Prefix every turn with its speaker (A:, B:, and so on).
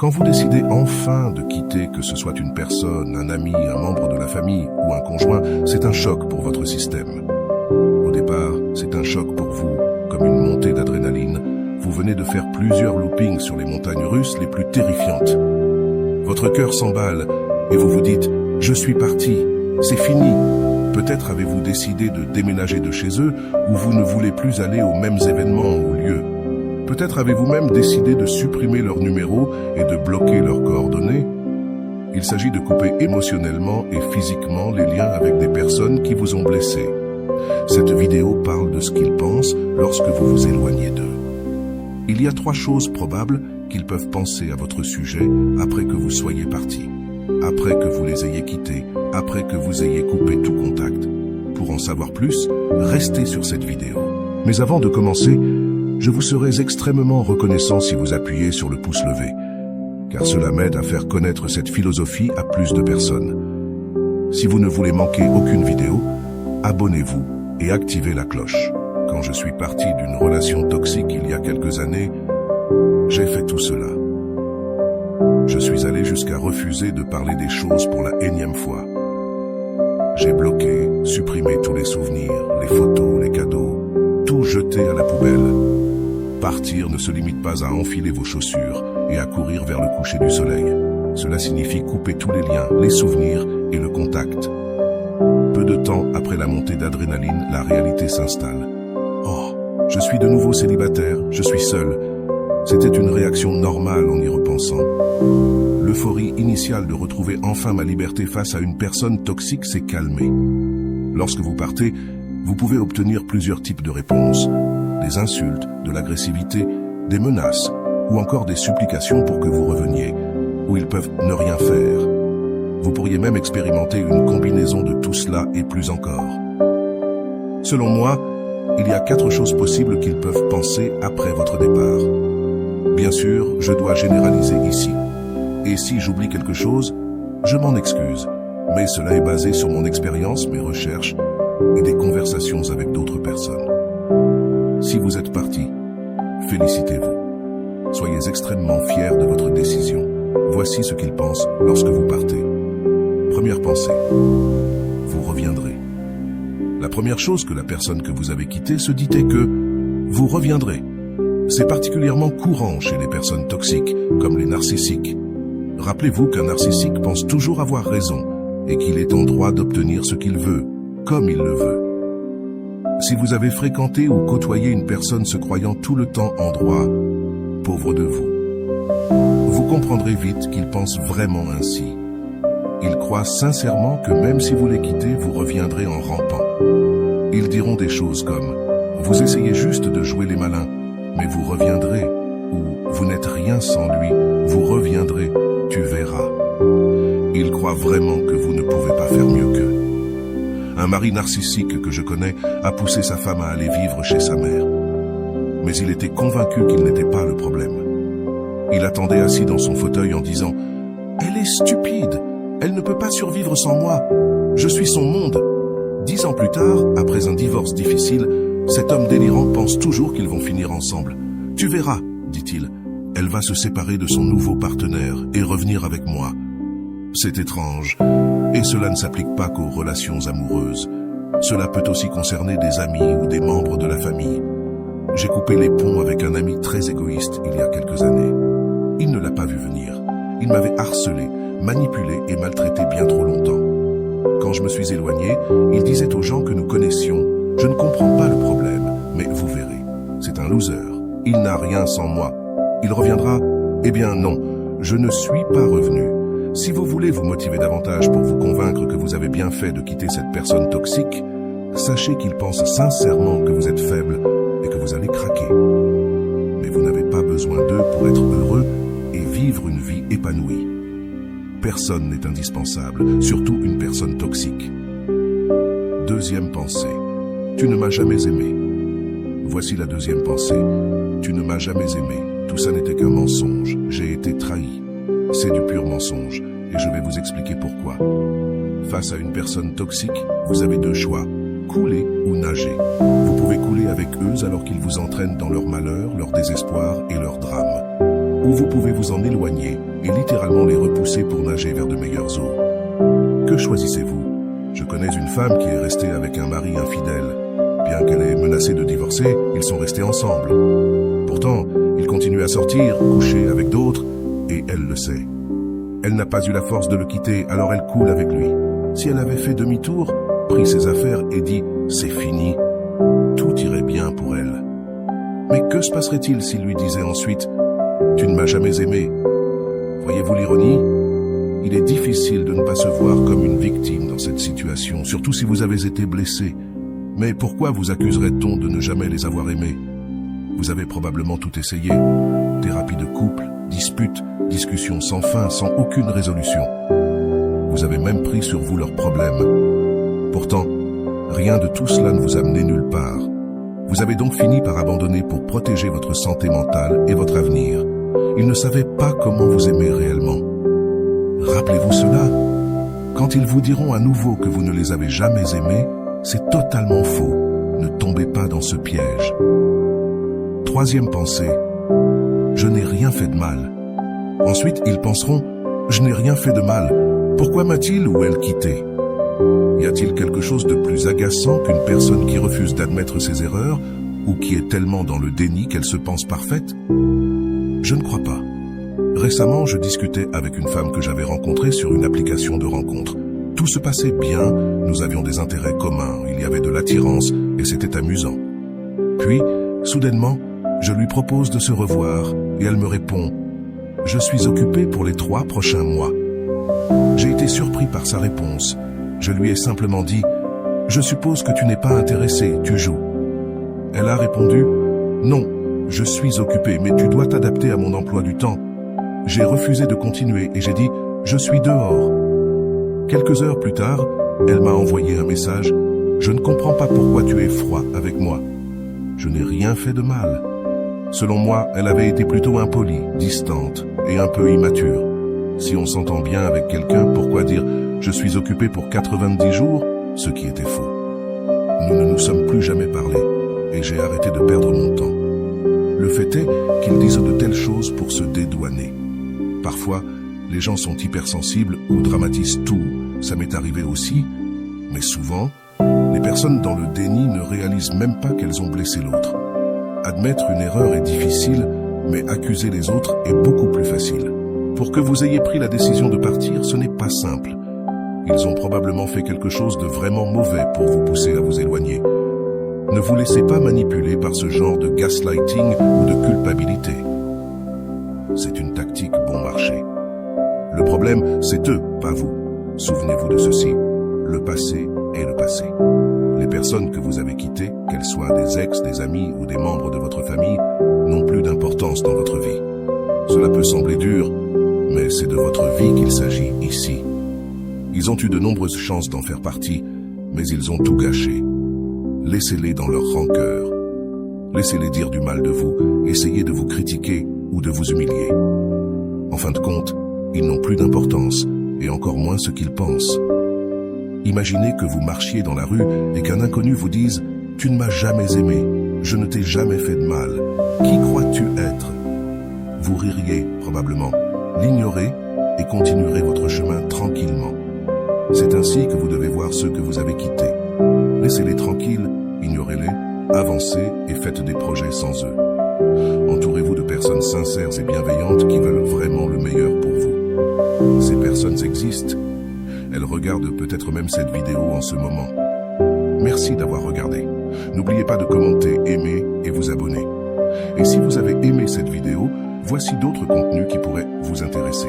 A: Quand vous décidez enfin de quitter, que ce soit une personne, un ami, un membre de la famille ou un conjoint, c'est un choc pour votre système. Au départ, c'est un choc pour vous, comme une montée d'adrénaline. Vous venez de faire plusieurs loopings sur les montagnes russes les plus terrifiantes. Votre cœur s'emballe et vous vous dites « Je suis parti, c'est fini ». Peut-être avez-vous décidé de déménager de chez eux ou vous ne voulez plus aller aux mêmes événements ou lieux. Peut-être avez-vous même décidé de supprimer leur numéro et de bloquer leurs coordonnées. Il s'agit de couper émotionnellement et physiquement les liens avec des personnes qui vous ont blessé. Cette vidéo parle de ce qu'ils pensent lorsque vous vous éloignez d'eux. Il y a 3 choses probables qu'ils peuvent penser à votre sujet après que vous soyez parti, après que vous les ayez quittés, après que vous ayez coupé tout contact. Pour en savoir plus, restez sur cette vidéo. Mais avant de commencer, je vous serais extrêmement reconnaissant si vous appuyez sur le pouce levé, car cela m'aide à faire connaître cette philosophie à plus de personnes. Si vous ne voulez manquer aucune vidéo, abonnez-vous et activez la cloche. Quand je suis parti d'une relation toxique il y a quelques années, j'ai fait tout cela. Je suis allé jusqu'à refuser de parler des choses pour la énième fois. J'ai bloqué, supprimé tous les souvenirs, les photos, les cadeaux, tout jeté à la poubelle. Partir ne se limite pas à enfiler vos chaussures et à courir vers le coucher du soleil. Cela signifie couper tous les liens, les souvenirs et le contact. Peu de temps après la montée d'adrénaline, la réalité s'installe. Oh, je suis de nouveau célibataire, je suis seul. C'était une réaction normale en y repensant. L'euphorie initiale de retrouver enfin ma liberté face à une personne toxique s'est calmée. Lorsque vous partez, vous pouvez obtenir plusieurs types de réponses. Des insultes, de l'agressivité, des menaces ou encore des supplications pour que vous reveniez, où ils peuvent ne rien faire. Vous pourriez même expérimenter une combinaison de tout cela et plus encore. Selon moi, il y a 4 choses possibles qu'ils peuvent penser après votre départ. Bien sûr, je dois généraliser ici. Et si j'oublie quelque chose, je m'en excuse. Mais cela est basé sur mon expérience, mes recherches et des conversations avec d'autres personnes. Si vous êtes parti, félicitez-vous. Soyez extrêmement fiers de votre décision. Voici ce qu'ils pensent lorsque vous partez. Première pensée, vous reviendrez. La première chose que la personne que vous avez quittée se dit est que vous reviendrez. C'est particulièrement courant chez les personnes toxiques, comme les narcissiques. Rappelez-vous qu'un narcissique pense toujours avoir raison et qu'il est en droit d'obtenir ce qu'il veut, comme il le veut. Si vous avez fréquenté ou côtoyé une personne se croyant tout le temps en droit, pauvre de vous, vous comprendrez vite qu'il pense vraiment ainsi. Ils croient sincèrement que même si vous les quittez, vous reviendrez en rampant. Ils diront des choses comme « Vous essayez juste de jouer les malins, mais vous reviendrez » ou « Vous n'êtes rien sans lui, vous reviendrez, tu verras ». Ils croient vraiment que vous ne pouvez pas faire mieux qu'eux. Un mari narcissique que je connais a poussé sa femme à aller vivre chez sa mère. Mais il était convaincu qu'il n'était pas le problème. Il attendait assis dans son fauteuil en disant « Elle est stupide, elle ne peut pas survivre sans moi, je suis son monde ». 10 ans plus tard, après un divorce difficile, cet homme délirant pense toujours qu'ils vont finir ensemble. « Tu verras », dit-il, « elle va se séparer de son nouveau partenaire et revenir avec moi. » C'est étrange, et cela ne s'applique pas qu'aux relations amoureuses. Cela peut aussi concerner des amis ou des membres de la famille. J'ai coupé les ponts avec un ami très égoïste il y a quelques années. Il ne l'a pas vu venir. Il m'avait harcelé, manipulé et maltraité bien trop longtemps. Quand je me suis éloigné, il disait aux gens que nous connaissions « Je ne comprends pas le problème, mais vous verrez. C'est un loser. Il n'a rien sans moi. Il reviendra ? Eh bien non, je ne suis pas revenu. » Si vous voulez vous motiver davantage pour vous convaincre que vous avez bien fait de quitter cette personne toxique, sachez qu'ils pensent sincèrement que vous êtes faible et que vous allez craquer. Mais vous n'avez pas besoin d'eux pour être heureux et vivre une vie épanouie. Personne n'est indispensable, surtout une personne toxique. Deuxième pensée, tu ne m'as jamais aimé. Voici la deuxième pensée, tu ne m'as jamais aimé. Tout ça n'était qu'un mensonge, j'ai été trahi. C'est du pur mensonge, et je vais vous expliquer pourquoi. Face à une personne toxique, vous avez 2 choix, couler ou nager. Vous pouvez couler avec eux alors qu'ils vous entraînent dans leur malheur, leur désespoir et leur drame. ou vous pouvez vous en éloigner et littéralement les repousser pour nager vers de meilleures eaux. Que choisissez-vous? Je connais une femme qui est restée avec un mari infidèle. Bien qu'elle ait menacé de divorcer, ils sont restés ensemble. Pourtant, il continue à sortir, coucher avec d'autres, et elle le sait. Elle n'a pas eu la force de le quitter, alors elle coule avec lui. Si elle avait fait demi-tour, pris ses affaires et dit « c'est fini », tout irait bien pour elle. Mais que se passerait-il s'il lui disait ensuite « tu ne m'as jamais aimé ». Voyez-vous l'ironie? Il est difficile de ne pas se voir comme une victime dans cette situation, surtout si vous avez été blessé. Mais pourquoi vous accuserait-on de ne jamais les avoir aimés? Vous avez probablement tout essayé. Thérapie de couple, disputes, discussions sans fin, sans aucune résolution. Vous avez même pris sur vous leurs problèmes. Pourtant, rien de tout cela ne vous a mené nulle part. Vous avez donc fini par abandonner pour protéger votre santé mentale et votre avenir. Ils ne savaient pas comment vous aimer réellement. Rappelez-vous cela. Quand ils vous diront à nouveau que vous ne les avez jamais aimés, c'est totalement faux. Ne tombez pas dans ce piège. Troisième pensée. Je n'ai rien fait de mal. Ensuite, ils penseront, je n'ai rien fait de mal. Pourquoi m'a-t-il ou elle quitté? Y a-t-il quelque chose de plus agaçant qu'une personne qui refuse d'admettre ses erreurs ou qui est tellement dans le déni qu'elle se pense parfaite? Je ne crois pas. Récemment, je discutais avec une femme que j'avais rencontrée sur une application de rencontre. Tout se passait bien, nous avions des intérêts communs, il y avait de l'attirance et c'était amusant. Puis, soudainement, je lui propose de se revoir et elle me répond « Je suis occupée pour les 3 prochains mois ». J'ai été surpris par sa réponse. Je lui ai simplement dit « Je suppose que tu n'es pas intéressé, tu joues ». Elle a répondu « Non, je suis occupée, mais tu dois t'adapter à mon emploi du temps ». J'ai refusé de continuer et j'ai dit « Je suis dehors ». Quelques heures plus tard, elle m'a envoyé un message « Je ne comprends pas pourquoi tu es froid avec moi. Je n'ai rien fait de mal ». Selon moi, elle avait été plutôt impolie, distante et un peu immature. Si on s'entend bien avec quelqu'un, pourquoi dire « Je suis occupé pour 90 jours », ce qui était faux. Nous ne nous sommes plus jamais parlé et j'ai arrêté de perdre mon temps. Le fait est qu'ils disent de telles choses pour se dédouaner. Parfois, les gens sont hypersensibles ou dramatisent tout. Ça m'est arrivé aussi, mais souvent, les personnes dans le déni ne réalisent même pas qu'elles ont blessé l'autre. Admettre une erreur est difficile, mais accuser les autres est beaucoup plus facile. Pour que vous ayez pris la décision de partir, ce n'est pas simple. Ils ont probablement fait quelque chose de vraiment mauvais pour vous pousser à vous éloigner. Ne vous laissez pas manipuler par ce genre de gaslighting ou de culpabilité. C'est une tactique bon marché. Le problème, c'est eux, pas vous. Souvenez-vous de ceci. Le passé est le passé. Les personnes que vous avez quittées, qu'elles soient des ex, des amis ou des membres de votre famille, n'ont plus d'importance dans votre vie. Cela peut sembler dur, mais c'est de votre vie qu'il s'agit ici. Ils ont eu de nombreuses chances d'en faire partie, mais ils ont tout gâché. Laissez-les dans leur rancœur. Laissez-les dire du mal de vous, essayez de vous critiquer ou de vous humilier. En fin de compte, ils n'ont plus d'importance, et encore moins ce qu'ils pensent. Imaginez que vous marchiez dans la rue et qu'un inconnu vous dise « Tu ne m'as jamais aimé, je ne t'ai jamais fait de mal. Qui crois-tu être ?» Vous ririez, probablement, l'ignorez et continuerez votre chemin tranquillement. C'est ainsi que vous devez voir ceux que vous avez quittés. Laissez-les tranquilles, ignorez-les, avancez et faites des projets sans eux. Entourez-vous de personnes sincères et bienveillantes qui veulent vraiment le meilleur pour vous. Ces personnes existent. Elles regardent peut-être même cette vidéo en ce moment. Merci d'avoir regardé. N'oubliez pas de commenter, aimer et vous abonner. Et si vous avez aimé cette vidéo, voici d'autres contenus qui pourraient vous intéresser.